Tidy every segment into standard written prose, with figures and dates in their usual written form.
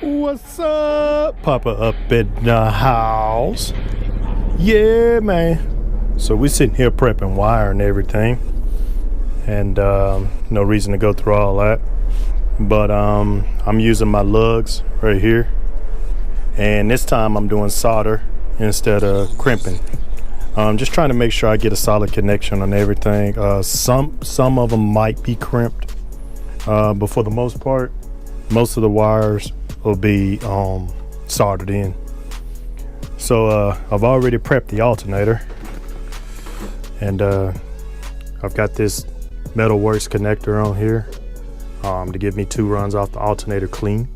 What's up? Poppa up in the house. Yeah, man. So we sitting here prepping wire and everything. And no reason to go through all that. But I'm using my lugs right here. And this time I'm doing solder instead of crimping. Just trying to make sure I get a solid connection on everything. Some of them might be crimped. But for the most part, most of the wires will be soldered in. So I've already prepped the alternator, and I've got this Metalworks connector on here to give me 2 runs off the alternator clean.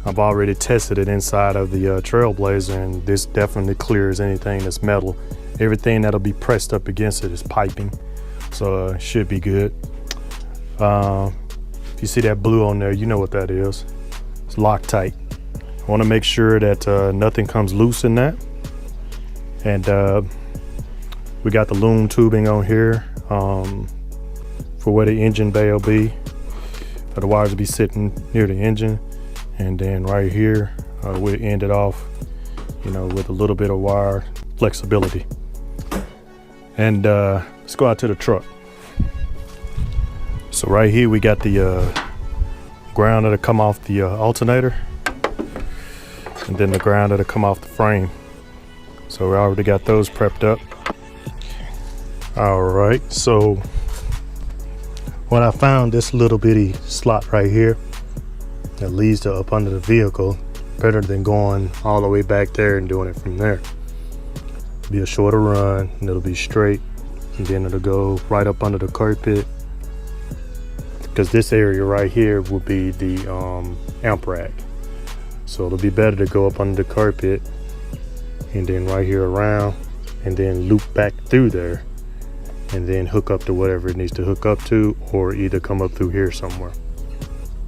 I've already tested it inside of the Trailblazer, and this definitely clears anything that's metal. Everything that'll be pressed up against it is piping, so it should be good. If you see that blue on there, you know what that is. It's Loctite. I want to make sure that nothing comes loose in that. And we got the loom tubing on here for where the engine bay will be. The wires will be sitting near the engine. And then right here, we'll end it off, with a little bit of wire flexibility. And let's go out to the truck. So right here we got the ground that'll come off the alternator, and then the ground that'll come off the frame. So we already got those prepped up. All right, so when I found this little bitty slot right here that leads to up under the vehicle, better than going all the way back there and doing it from there. It'll be a shorter run, and it'll be straight, and then it'll go right up under the carpet, because this area right here will be the amp rack. So it'll be better to go up under the carpet and then right here around, and then loop back through there, and then hook up to whatever it needs to hook up to, or either come up through here somewhere.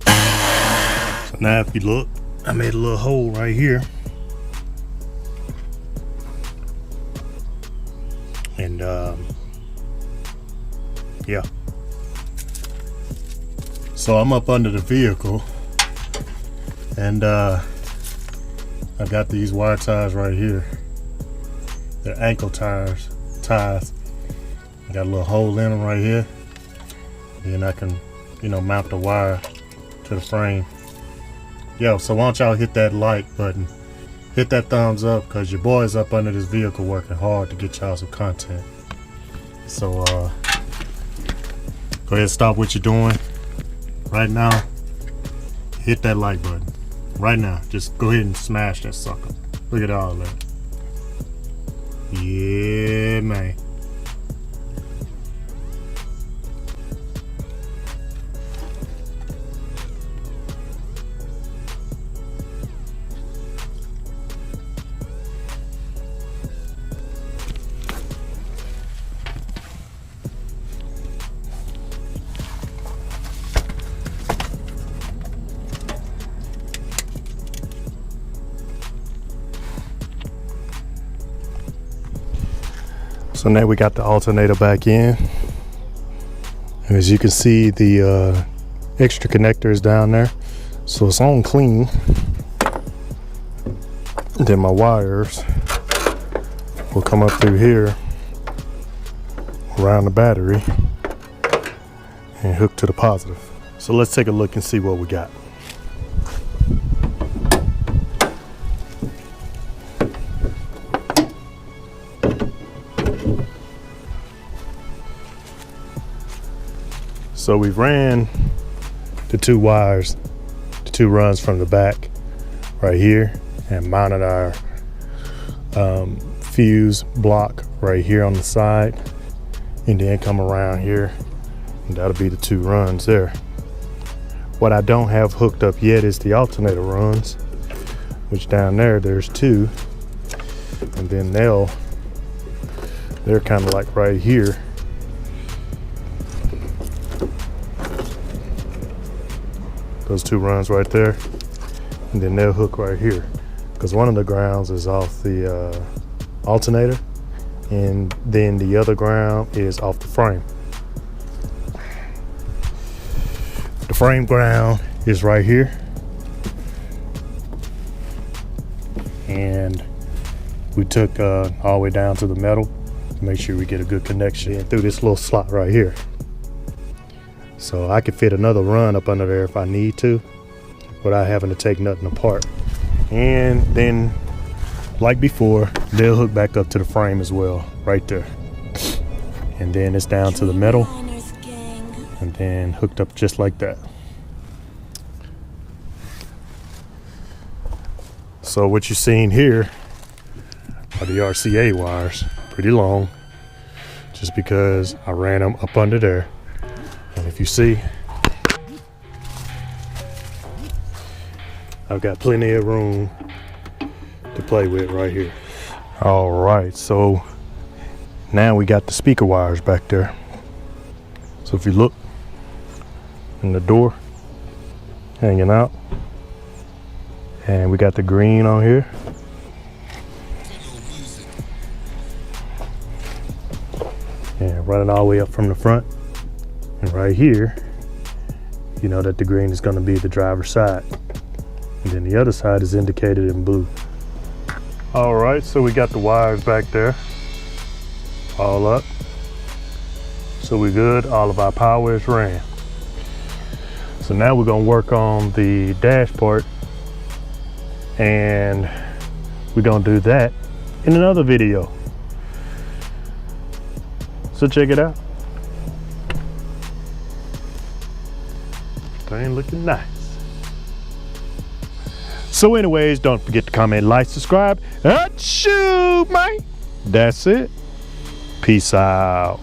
So now if you look, I made a little hole right here, and yeah. So I'm up under the vehicle, and I've got these wire ties right here. They're ankle ties. I got a little hole in them right here. Then I can, mount the wire to the frame. Yo, so why don't y'all hit that like button, hit that thumbs up, because your boy's up under this vehicle working hard to get y'all some content. So go ahead and stop what you're doing right now. Hit that like button right now. Just go ahead and smash that sucker. Look at all that. Yeah, man. So now we got the alternator back in. And as you can see, the extra connector is down there. So it's on clean. And then my wires will come up through here around the battery and hook to the positive. So let's take a look and see what we got. So we ran the 2 wires, the 2 runs from the back right here, and mounted our fuse block right here on the side, and then come around here, and that'll be the 2 runs there. What I don't have hooked up yet is the alternator runs, which down there's 2, and then they're kind of like right here. Those 2 runs right there, and then they'll hook right here, because one of the grounds is off the alternator, and then the other ground is off the frame. The frame ground is right here, we took all the way down to the metal to make sure we get a good connection in through this little slot right here. So I could fit another run up under there if I need to, without having to take nothing apart. And then, like before, they'll hook back up to the frame as well, right there. And then it's down to the metal, and then hooked up just like that. So what you're seeing here are the RCA wires, pretty long, just because I ran them up under there. And if you see, I've got plenty of room to play with right here. All right, so now we got the speaker wires back there. So if you look in the door, hanging out, and we got the green on here. And running all the way up from the front. And right here, you know that the green is going to be the driver's side. And then the other side is indicated in blue. All right, so we got the wires back there, all up. So we're good, all of our power is ran. So now we're gonna work on the dash part, and we're gonna do that in another video. So check it out. Thing looking nice. So anyways, don't forget to comment, like, subscribe. Achoo, mate. That's it. Peace out.